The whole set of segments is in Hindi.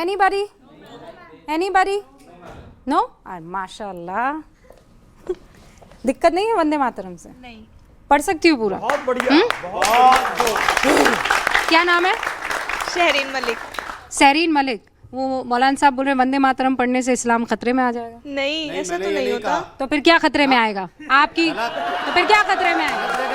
एनीबॉडी एनीबॉडी नो माशाल्लाह दिक्कत नहीं है वंदे मातरम से? नहीं। पढ़ सकती हूँ पूरा? बहुत बढ़िया। क्या नाम है? शहरीन मलिक। सहरीन मलिक। वो मौलाना साहब बोल रहे हैं वंदे मातरम पढ़ने से इस्लाम खतरे में आ जाएगा। नहीं, ऐसा तो नहीं होता। तो फिर क्या खतरे में आएगा आपकी? तो फिर क्या खतरे में आएगा?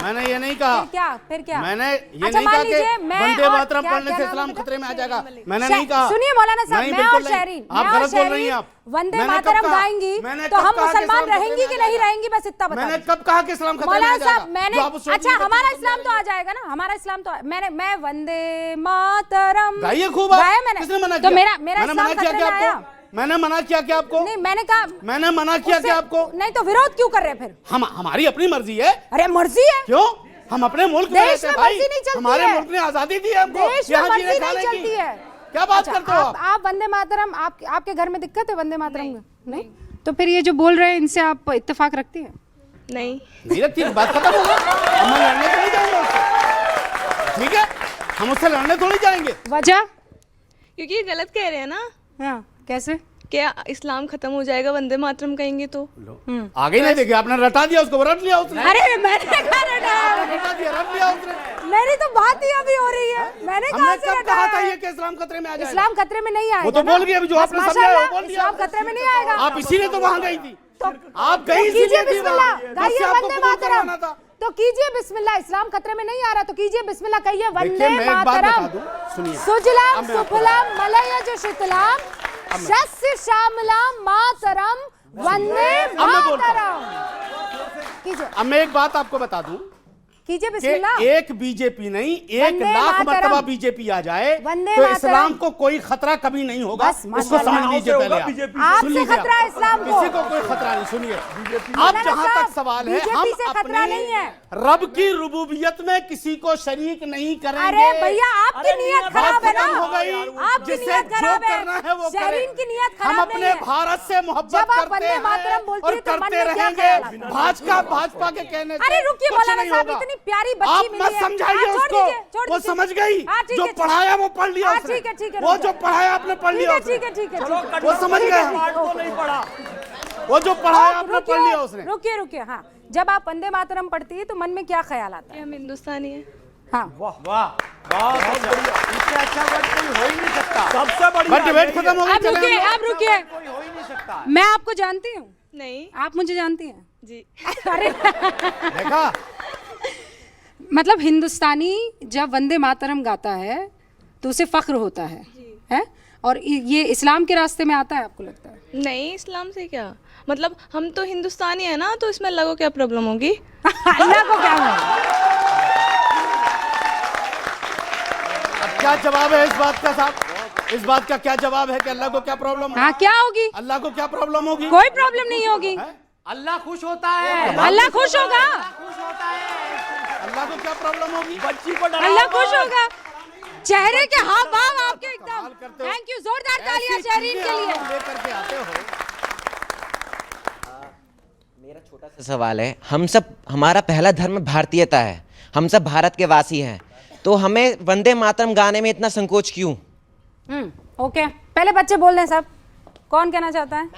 मैंने ये नहीं कहा। फिर क्या? मैंने ये अच्छा, नहीं कहा कि मैं वंदे और मातरम क्या- पढ़ने क्या से नाम इस्लाम है? खतरे में आ जाएगा, मैंने नहीं कहा। सुनिए मौलाना साहब, नहीं, मैं और बिल्कुल नहीं। शहरीन, आप मैं और गलत बोल रही हैं शहरीन आप। वंदे मैंने कब मातरम कहा? गाएंगी मैंने तो कब हम कहा कि मुसलमान इस्लाम रहेंगी खतरे कि में नहीं आ रहेंगी, बस इतना बता मैंने दीजिए। कब कहा कि इस्लाम खतरे में आ मौलाना जाएगा? साहब मैंने, जो आप सोच अच्छा रही हैं, हमारा तो इस्लाम तो आ जाएगा ना, हमारा इस्लाम तो मैं वंदे मातरम गाइए खूब। गाया मैंने। किसने मना तो किया? मेरा मैंने इस्लाम मना किया खतरे क्या में आया? आपको? मैंने मना किया क्या आपको? नहीं, मैंने कहा, मैंने मना किया क्या आपको? नहीं तो विरोध क्यों कर रहे हैं फिर? हमारी अपनी मर्जी है। अरे मर्जी है, क्यों? हम अपने मुल्क में देश रहते हैं में भाई। मर्जी नहीं चलती हमारे है। मुल्क ने आजादी दी है हमको। देश में यहाँ जीने मर्जी खाने नहीं की। चलती है। क्या बात अच्छा, करते हो आप वंदे मातरम, आपके घर में दिक्कत है वंदे मातरम का? नहीं। तो फिर ये जो बोल रहे हैं इनसे आप इत्तेफाक रखती हैं? नहीं। नहीं रखती, बात खत्म हो गई। हम लड़ने तो नहीं जाएंगे उससे, ठीक है? हम उससे लड़ने थोड़ी जाएंगे। वजह? क्योंकि ये गलत कह रहे हैं ना। हाँ, कैसे? क्या इस्लाम खत्म हो जाएगा वंदे मातरम कहेंगे तो? आगे नहीं देखे, आपने रटा दिया उसको, रट लिया उसने। अरे मैंने कहा रटा दिया, रट लिया उसने। मेरी तो बात ही अभी हो रही है। मैंने कहा हमने से कब रटा कहा था है? ये कि इस्लाम खतरे में आ जाएगा? इस्लाम खतरे में नहीं आएगा। वो तो ना? बोल गई अभी, जो बस आपने समझाया माशाल्लाह, वो बोल दिया। इस्लाम खतरे में नहीं आएगा। आप इसीलिए तो वहां गई थी। आप गई तो कीजिए इसीलिए थी बिस्मिल्लाह, वहां। गाइए बस आपको वंदे कबूल मातरम। करवाना था। तो कीजिए बिस्मिल्लाह, इस्लाम खतरे में नहीं आ रहा तो कीजिए बिस्मिल्लाह, कहिए वंदे देखिए, मैं एक बात मातरम। बता दूं, सुनिए। सुजलाम अब मैं आपको सुफलाम मलयज शुक्लाम शस्य श्यामलाम मातरम वंदे अब मैं बोलता मातरम। कीजिए, अब मैं एक बात आपको बता दूं कीजिए कि बिस्मिल्लाह। एक बीजेपी नहीं, 1 वंदे लाख मातरम। मर्तबा बीजेपी आ जाए वंदे तो मातरम। इस्लाम को कोई खतरा कभी नहीं होगा। बस, इसको माशाल्लाह। समझ लीजिए पहले आप। सुन आपसे लीजिए खतरा है आप। इस्लाम को। किसी को कोई खतरा नहीं। सुनिए, अब मौलाना जहां साहब, तक सवाल है, बीजेपी हम से खतरा नहीं अपनी है। रब की रुबूबियत में किसी को शरीक नहीं करेंगे। अरे भैया, आपकी नीयत खराब है ना। हो गई। आपकी जिसे नीयत जो खराब है। करना है वो करे। शहरीन की नीयत हम खराब नहीं अपने है। भारत से मोहब्बत जब आप करते वंदे हैं मातरम बोलती और है तो मन करते में क्या रहेंगे। ख्याल आता है? भाजपा के कहने से अरे रुकिए कुछ मौलाना नहीं साहब, होगा। इतनी प्यारी बच्ची आप मिली मत है। समझाइए हाँ, छोड़ उसको, दीजिए, छोड़ वो दीजिए। समझ गई। हाँ, ठीक जो है, पढ़ाया वो पढ़ लिया हाँ, उसने। ठीक है, ठीक है, वो ठीक जो है। पढ़ाया आपने पढ़ लिया उसने। ठीक है, ठीक है, ठीक है। वो समझ गया। तो नहीं पढ़ा। वो जो पढ़ाया आपने पढ़ लिया उसने। रुकिए रुकिए, हाँ, जब आप वंदे मातरम पढ़ती है तो मन में क्या ख्याल आता कि है? हम हिंदुस्तानी है। हाँ, वाह वाह, बहुत बढ़िया। इससे अच्छा वर्ड कोई हो ही नहीं सकता। सबसे बढ़िया। बट डिबेट खत्म हो गई, अब चले रुकिए, हम लोग। अब रुकिए। कोई हो ही नहीं सकता। मैं आपको जानती हूँ, नहीं आप मुझे जानती हैं। जी। अरे देखा, मतलब हिंदुस्तानी जब वंदे मातरम गाता है तो उसे फख्र होता है? और ये इस्लाम के रास्ते में आता है आपको लगता है? नहीं, इस्लाम से क्या मतलब, हम तो हिंदुस्तानी है ना, तो इसमें अल्लाह को क्या प्रॉब्लम होगी? अल्लाह को क्या है? अब क्या जवाब है इस बात का साहब? इस बात का क्या जवाब है कि अल्लाह को क्या प्रॉब्लम? हाँ, क्या होगी? अल्लाह को क्या प्रॉब्लम होगी? कोई प्रॉब्लम नहीं होगी। अल्लाह खुश होता है। अल्लाह खुश होगा। अल्लाह को क्या प्रॉब्लम होगी? बच्ची को डराओ अल्लाह मत। खुश होगा। चेहरे के हाव भाव आपके एकदम। कमाल करते हो। थैंक यू, जोरदार तालियां ऐसी शहरीन चीजें के लिए। आप लेकर के आते हो। मेरा छोटा सा सवाल है, हम सब, हमारा पहला धर्म भारतीयता है, हम सब भारत के वासी हैं, तो हमें वंदे मातरम गाने में इतना संकोच क्यों? ओके, पहले बच्चे बोल रहे हैं सब। कौन कहना चाहता है?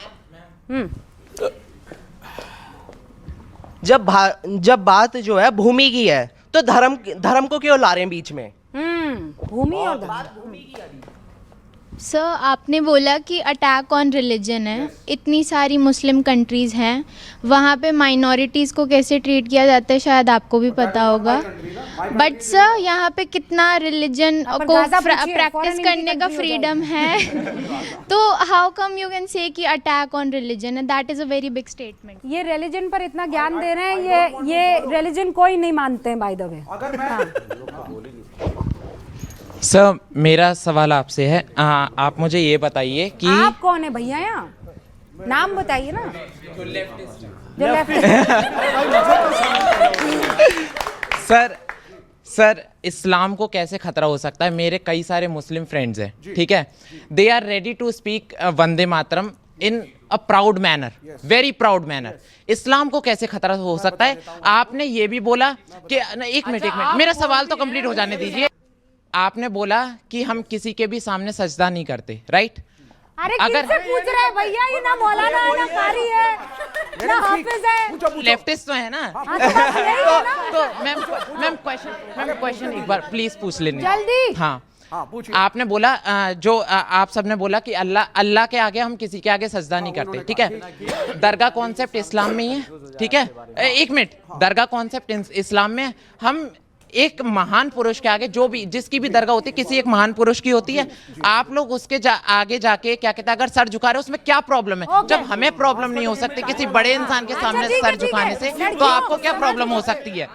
जब बात जो है भूमि की है तो धर्म को क्यों ला रहे हैं बीच में? भूमि और धर्म। सर, आपने बोला कि अटैक ऑन रिलीजन है। इतनी सारी मुस्लिम कंट्रीज़ हैं, वहाँ पे माइनॉरिटीज़ को कैसे ट्रीट किया जाता है शायद आपको भी पता होगा। बट सर, यहाँ पे कितना रिलीजन को प्रैक्टिस करने का फ्रीडम है। तो how come you can say कि अटैक ऑन रिलीजन है? That is a very big statement. ये रिलीजन पर इतना ज्ञान दे रहे हैं, ये रिलीजन कोई नहीं मानते हैं बाय द वे। सर, मेरा सवाल आपसे है, आप मुझे ये बताइए कि आप कौन है भैया? यहाँ नाम बताइए ना। जो लेफ्ट सर इस्लाम को कैसे खतरा हो सकता है? मेरे कई सारे मुस्लिम फ्रेंड्स हैं, ठीक है, they are ready to speak Vande Mataram in a proud manner, very proud manner. इस्लाम को कैसे खतरा हो सकता है? आपने ये भी बोला कि एक मिनट, मेरा सवाल तो कंप्लीट हो जाने दीजिए। आपने बोला कि हम किसी के भी सामने सजदा नहीं करते, राइट? अरे अगर- किससे पूछ रहे हैं भैया? ये ना मौलाना है ना कारी है ना हाफिज है। लेफ्टिस्ट तो है ना। हाँ, तो बस यही है ना। तो मैम क्वेश्चन एक बार प्लीज पूछ लेने। जल्दी। हाँ, हाँ पूछिए। आपने बोला जो आप सबने बोला कि अल्लाह के आगे हम किसी के आगे सजदा नहीं करते, ठीक है? दरगाह कॉन्सेप्ट इस्लाम में ही है, ठीक है? एक मिनट, दरगाह कॉन्सेप्ट इस्लाम में है। हम एक महान पुरुष के आगे, जो भी जिसकी भी दरगाह होती है, किसी एक महान पुरुष की होती है, आप लोग उसके आगे जाके क्या कहते हैं, अगर सर झुका रहे हो उसमें क्या प्रॉब्लम है? जब हमें प्रॉब्लम नहीं हो सकती किसी बड़े इंसान के सामने ठीक है, सर ठीक झुकाने है। से, तो लड़कियों- आपको क्या प्रॉब्लम हो सकती है?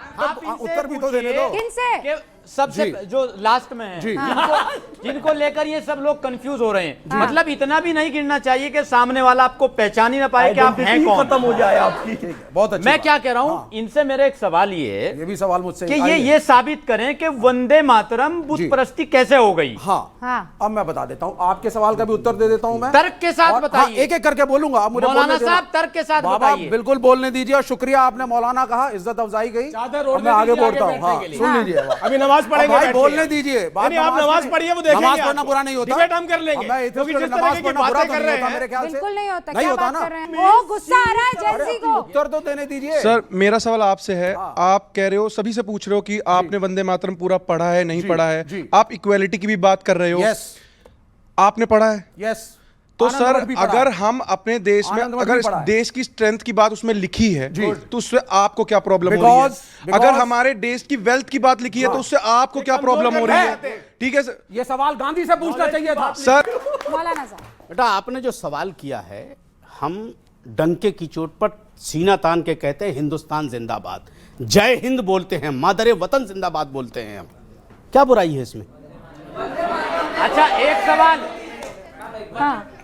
उत्तर भी तो देने दो। किनसे? सबसे जी। जो लास्ट में है, जिनको लेकर ये सब लोग कंफ्यूज हो रहे हैं। मतलब इतना भी नहीं गिनना चाहिए कि सामने वाला आपको पहचान ही ना पाए कि आप हैं कौन। खत्म हो जाए आपकी। बहुत अच्छा। मैं क्या कह रहा हूँ, इनसे मेरा एक सवाल ये है ये भी सवाल मुझसे कि आइए। ये साबित करें कि वंदे मातरम बुत परस्ती कैसे हो गई। हाँ हाँ। अब मैं बता देता हूँ, आपके सवाल का भी उत्तर दे देता हूँ मैं तर्क के साथ और- बताइए। हाँ, एक एक करके बोलूंगा। आप मुझे मौलाना बोलने देना। साहब, तर्क के साथ बाबा बताइए। बिल्कुल बोलने दीजिए, और शुक्रिया, आपने मौलाना कहा, इज्जत अफजाई गई। अब मैं आगे बोलता हूँ। हाँ सुन लीजिए, अभी नमाज पढ़ेंगे, भाई बैठिए। बोलने दीजिए। बात आप नमाज पढ़िए, वो देखेंगे नमाज पढ़ना आपको। बुरा नहीं होता। डिबेट हम कर लेंगे। अब मैं क्योंकि इधर जिस नमाज तरह की पढ़ना बुरा बातें तो कर नहीं रहे होता हैं, मेरे ख्याल से। बिल्कुल नहीं होता। नहीं क्या होता बात ना। कर रहे हैं? ओ गुस्सा आ रहा है जेंसी को। उत्तर तो देने दीजिए। सर मेरा सवाल आपसे है, आप कह रहे हो, सभी से पूछ रहे हो कि आपने वंदे मातरम पूरा पढ़ा है नहीं पढ़ा है, जी। आप इक्वालिटी की भी बात कर रहे हो, यस आपने पढ़ा है? यस। तो आनंद सर मठ भी पढ़ा अगर है। हम अपने देश में, आनंद मठ अगर भी पढ़ा है। देश की स्ट्रेंथ की बात उसमें लिखी है, जी। तो उससे आपको क्या प्रॉब्लम हो रही है? Because- अगर हमारे देश की वेल्थ की बात लिखी है तो उससे आपको क्या प्रॉब्लम हो रही है? ठीक है सर। ये सवाल गांधी से पूछना चाहिए था। सर मौलाना साहब, बेटा आपने जो सवाल किया है, हम डंके की चोट पर सीना तान के कहते हैं हिंदुस्तान जिंदाबाद, जय हिंद बोलते हैं, मादरे वतन जिंदाबाद बोलते हैं हम। क्या बुराई है इसमें? अच्छा, एक सवाल, हाँ,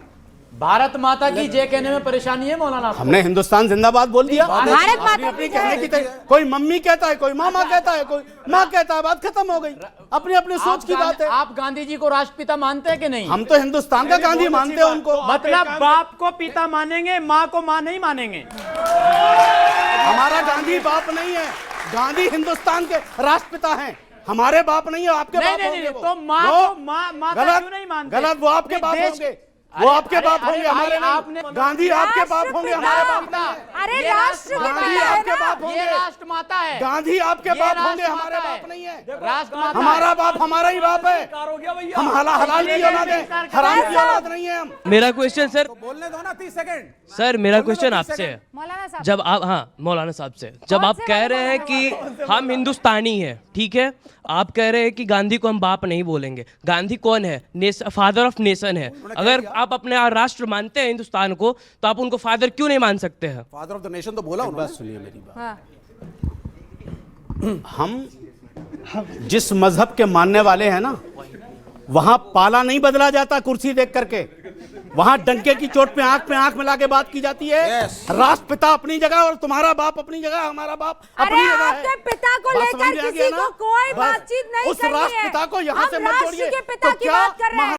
भारत माता की जय कहने में परेशानी है मौलाना आपको? हमने हिंदुस्तान जिंदाबाद बोल दिया। भारत माता अपनी की कहने की जय। कोई मम्मी कहता है, कोई मामा कहता है, कोई माँ कहता है, बात खत्म हो गई। अपनी अपनी सोच की बात है। आप गांधी जी को राष्ट्रपिता मानते हैं कि नहीं? हम तो हिंदुस्तान का गांधी मानते हैं उनको। मतलब बाप को पिता मानेंगे, माँ को माँ नहीं मानेंगे? हमारा गांधी बाप नहीं है, गांधी हिंदुस्तान के राष्ट्रपिता हैं, हमारे बाप नहीं है। आपके नहीं, बाप नहीं, होंगे नहीं, वो। तो माँ वो को माता गलत क्यों नहीं मानते? गलत, वो आपके अपने बाप देश- होंगे, वो आपके अरे, बाप अरे, होंगे, भाई, हमारे आपने- नहीं। गांधी आपके बाप होंगे, हमारे बाप नहीं। अरे ये राष्ट्रपिता गांधी है आपके ना। बाप ये होंगे, राष्ट्र माता है। गांधी आपके ये बाप होंगे, राष्ट्र हमारे माता है। बाप नहीं है। राष्ट्र माता हमारा है। बाप हमारा ही बाप है। हम हलाल की औलाद है, हराम की औलाद नहीं है हम। मेरा क्वेश्चन सर, बोलने दो ना 30 सेकंड। सर मेरा क्वेश्चन आपसे है। मौलाना साहब, जब आप, हाँ मौलाना साहब से, जब आप से कह वाले रहे हैं कि हम हिंदुस्तानी हैं, ठीक है, आप कह रहे हैं कि गांधी को हम बाप नहीं बोलेंगे। गांधी कौन है? फादर ऑफ नेशन है। अगर आप अपने राष्ट्र मानते हैं हिंदुस्तान को, तो आप उनको फादर क्यों नहीं मान सकते हैं? फादर ऑफ द नेशन तो बोला उन्होंने। बस सुनिए मेरी बात। हाँ, हम जिस मजहब के मानने वाले हैं ना, वहां पाला नहीं बदला जाता कुर्सी देख करके, वहां डंके की चोट पे आंख मिला के बात की जाती है। राष्ट्रपिता अपनी जगह और तुम्हारा बाप अपनी जगह, हमारा बाप अपनी अरे जगह है। आपके पिता को बात समझ लेकर में आ किसी गया ना? को कोई बस बातचीत नहीं उस करनी है। राष्ट्रपिता को यहाँ से हम मत राष्ट्र जोड़िए। के पिता तो की क्या बात कर रहे हैं।